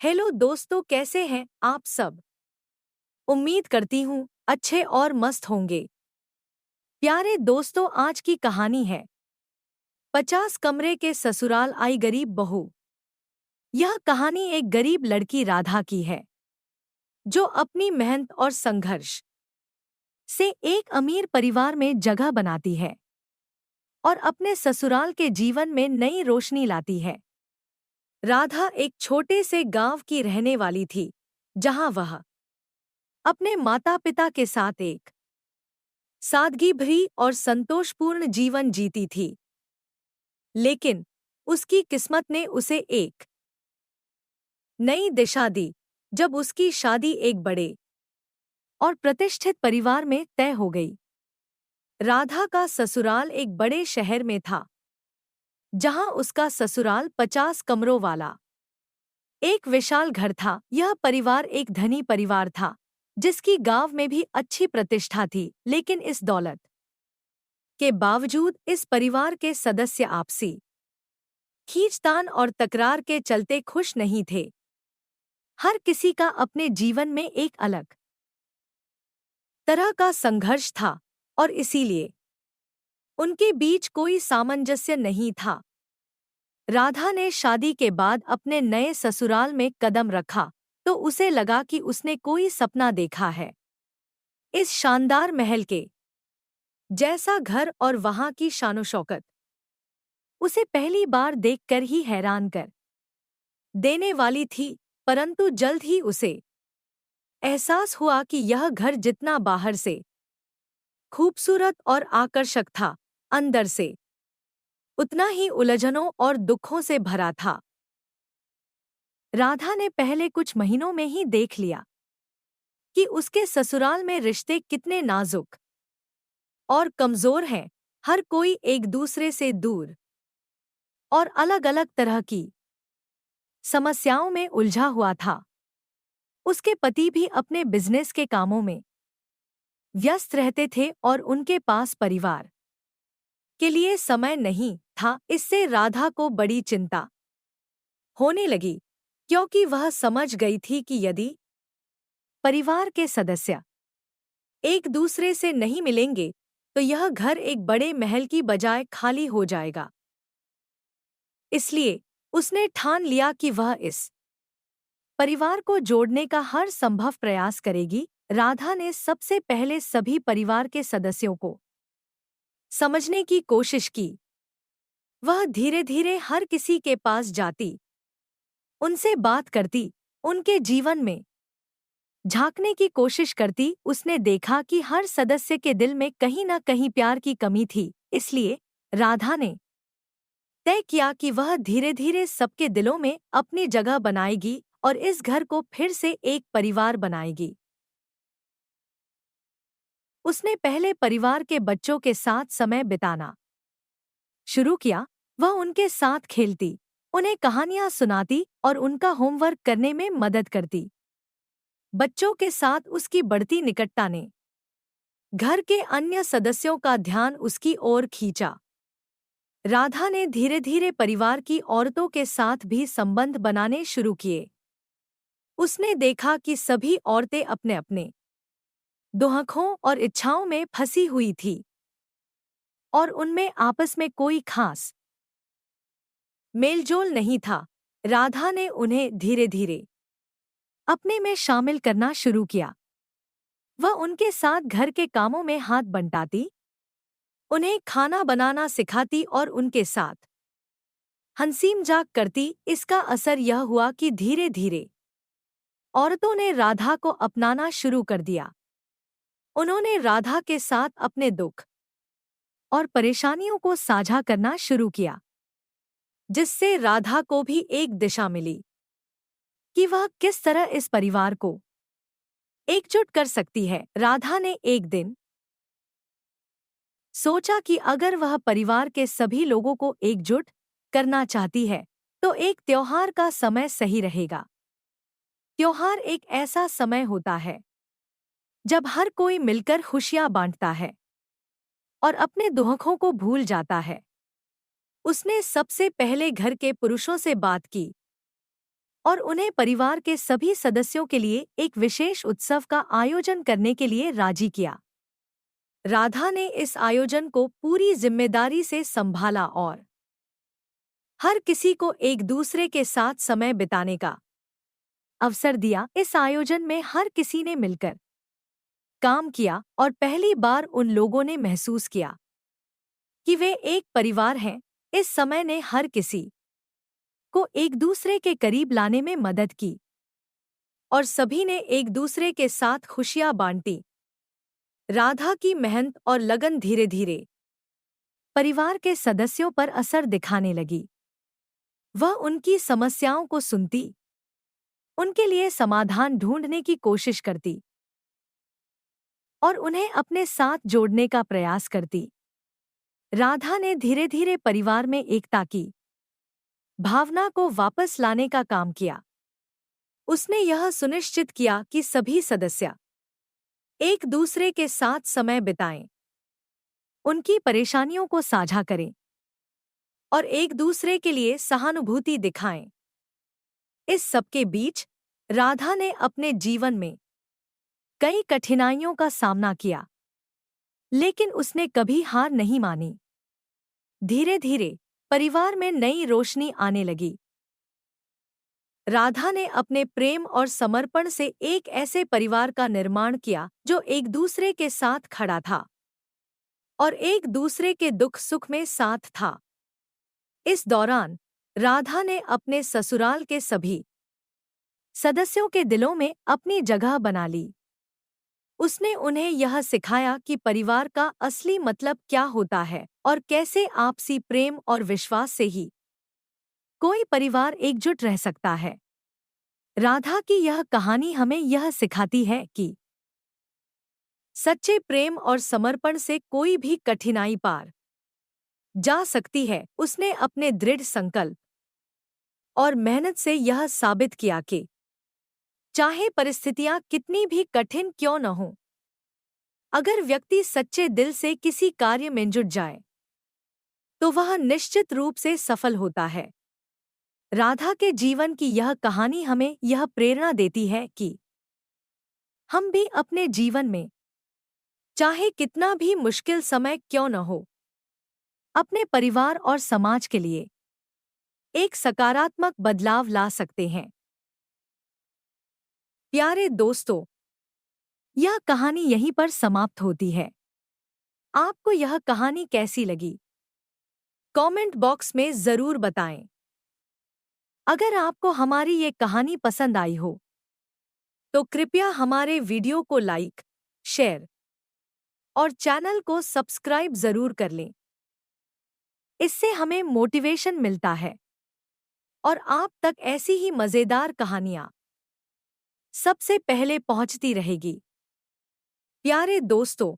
Hello दोस्तों, कैसे हैं आप सब। उम्मीद करती हूँ अच्छे और मस्त होंगे। प्यारे दोस्तों, आज की कहानी है 50 कमरे के ससुराल आई गरीब बहू। यह कहानी एक गरीब लड़की राधा की है, जो अपनी मेहनत और संघर्ष से एक अमीर परिवार में जगह बनाती है और अपने ससुराल के जीवन में नई रोशनी लाती है। राधा एक छोटे से गांव की रहने वाली थी, जहां वह अपने माता पिता के साथ एक सादगी भरी और संतोषपूर्ण जीवन जीती थी। लेकिन उसकी किस्मत ने उसे एक नई दिशा दी जब उसकी शादी एक बड़े और प्रतिष्ठित परिवार में तय हो गई। राधा का ससुराल एक बड़े शहर में था, जहां उसका ससुराल 50 कमरों वाला एक विशाल घर था। यह परिवार एक धनी परिवार था, जिसकी गांव में भी अच्छी प्रतिष्ठा थी। लेकिन इस दौलत के बावजूद इस परिवार के सदस्य आपसी खींचतान और तकरार के चलते खुश नहीं थे। हर किसी का अपने जीवन में एक अलग तरह का संघर्ष था और इसीलिए उनके बीच कोई सामंजस्य नहीं था। राधा ने शादी के बाद अपने नए ससुराल में कदम रखा तो उसे लगा कि उसने कोई सपना देखा है। इस शानदार महल के जैसा घर और वहां की शानो-शौकत उसे पहली बार देखकर ही हैरान कर देने वाली थी। परंतु जल्द ही उसे एहसास हुआ कि यह घर जितना बाहर से खूबसूरत और आकर्षक था, अंदर से उतना ही उलझनों और दुखों से भरा था। राधा ने पहले कुछ महीनों में ही देख लिया कि उसके ससुराल में रिश्ते कितने नाजुक और कमजोर हैं। हर कोई एक दूसरे से दूर और अलग-अलग तरह की समस्याओं में उलझा हुआ था। उसके पति भी अपने बिजनेस के कामों में व्यस्त रहते थे और उनके पास परिवार के लिए समय नहीं था। इससे राधा को बड़ी चिंता होने लगी, क्योंकि वह समझ गई थी कि यदि परिवार के सदस्य एक दूसरे से नहीं मिलेंगे तो यह घर एक बड़े महल की बजाय खाली हो जाएगा। इसलिए उसने ठान लिया कि वह इस परिवार को जोड़ने का हर संभव प्रयास करेगी। राधा ने सबसे पहले सभी परिवार के सदस्यों को समझने की कोशिश की। वह धीरे-धीरे हर किसी के पास जाती, उनसे बात करती, उनके जीवन में झांकने की कोशिश करती। उसने देखा कि हर सदस्य के दिल में कहीं न कहीं प्यार की कमी थी। इसलिए राधा ने तय किया कि वह धीरे-धीरे सबके दिलों में अपनी जगह बनाएगी और इस घर को फिर से एक परिवार बनाएगी। उसने पहले परिवार के बच्चों के साथ समय बिताना शुरू किया। वह उनके साथ खेलती, उन्हें कहानियां सुनाती और उनका होमवर्क करने में मदद करती। बच्चों के साथ उसकी बढ़ती निकटता ने घर के अन्य सदस्यों का ध्यान उसकी ओर खींचा। राधा ने धीरे-धीरे परिवार की औरतों के साथ भी संबंध बनाने शुरू किए। उसने देखा कि सभी औरतें अपने-अपने दुखों और इच्छाओं में फंसी हुई थी और उनमें आपस में कोई खास मेलजोल नहीं था। राधा ने उन्हें धीरे-धीरे अपने में शामिल करना शुरू किया। वह उनके साथ घर के कामों में हाथ बंटाती, उन्हें खाना बनाना सिखाती और उनके साथ हंसी मजाक करती। इसका असर यह हुआ कि धीरे-धीरे औरतों ने राधा को अपनाना शुरू कर दिया। उन्होंने राधा के साथ अपने दुख और परेशानियों को साझा करना शुरू किया, जिससे राधा को भी एक दिशा मिली कि वह किस तरह इस परिवार को एकजुट कर सकती है। राधा ने एक दिन सोचा कि अगर वह परिवार के सभी लोगों को एकजुट करना चाहती है तो एक त्योहार का समय सही रहेगा। त्योहार एक ऐसा समय होता है जब हर कोई मिलकर खुशियां बांटता है और अपने दुखों को भूल जाता है। उसने सबसे पहले घर के पुरुषों से बात की और उन्हें परिवार के सभी सदस्यों के लिए एक विशेष उत्सव का आयोजन करने के लिए राजी किया। राधा ने इस आयोजन को पूरी जिम्मेदारी से संभाला और हर किसी को एक दूसरे के साथ समय बिताने का अवसर दिया। इस आयोजन में हर किसी ने मिलकर काम किया और पहली बार उन लोगों ने महसूस किया कि वे एक परिवार हैं। इस समय ने हर किसी को एक दूसरे के करीब लाने में मदद की और सभी ने एक दूसरे के साथ खुशियां बांटी। राधा की मेहनत और लगन धीरे धीरे परिवार के सदस्यों पर असर दिखाने लगी। वह उनकी समस्याओं को सुनती, उनके लिए समाधान ढूंढने की कोशिश करती और उन्हें अपने साथ जोड़ने का प्रयास करती। राधा ने धीरे धीरे परिवार में एकता की भावना को वापस लाने का काम किया। उसने यह सुनिश्चित किया कि सभी सदस्य एक दूसरे के साथ समय बिताएं, उनकी परेशानियों को साझा करें और एक दूसरे के लिए सहानुभूति दिखाएं। इस सबके बीच राधा ने अपने जीवन में कई कठिनाइयों का सामना किया, लेकिन उसने कभी हार नहीं मानी। धीरे धीरे परिवार में नई रोशनी आने लगी। राधा ने अपने प्रेम और समर्पण से एक ऐसे परिवार का निर्माण किया जो एक दूसरे के साथ खड़ा था और एक दूसरे के दुख सुख में साथ था। इस दौरान राधा ने अपने ससुराल के सभी सदस्यों के दिलों में अपनी जगह बना ली। उसने उन्हें यह सिखाया कि परिवार का असली मतलब क्या होता है और कैसे आपसी प्रेम और विश्वास से ही कोई परिवार एकजुट रह सकता है। राधा की यह कहानी हमें यह सिखाती है कि सच्चे प्रेम और समर्पण से कोई भी कठिनाई पार जा सकती है। उसने अपने दृढ़ संकल्प और मेहनत से यह साबित किया कि चाहे परिस्थितियां कितनी भी कठिन क्यों न हों, अगर व्यक्ति सच्चे दिल से किसी कार्य में जुट जाए तो वह निश्चित रूप से सफल होता है। राधा के जीवन की यह कहानी हमें यह प्रेरणा देती है कि हम भी अपने जीवन में चाहे कितना भी मुश्किल समय क्यों न हो, अपने परिवार और समाज के लिए एक सकारात्मक बदलाव ला सकते हैं। प्यारे दोस्तों, यह कहानी यहीं पर समाप्त होती है। आपको यह कहानी कैसी लगी? कमेंट बॉक्स में जरूर बताएं। अगर आपको हमारी ये कहानी पसंद आई हो तो कृपया हमारे वीडियो को लाइक, शेयर और चैनल को सब्सक्राइब जरूर कर लें। इससे हमें मोटिवेशन मिलता है और आप तक ऐसी ही मजेदार कहानियां सबसे पहले पहुंचती रहेगी। प्यारे दोस्तों,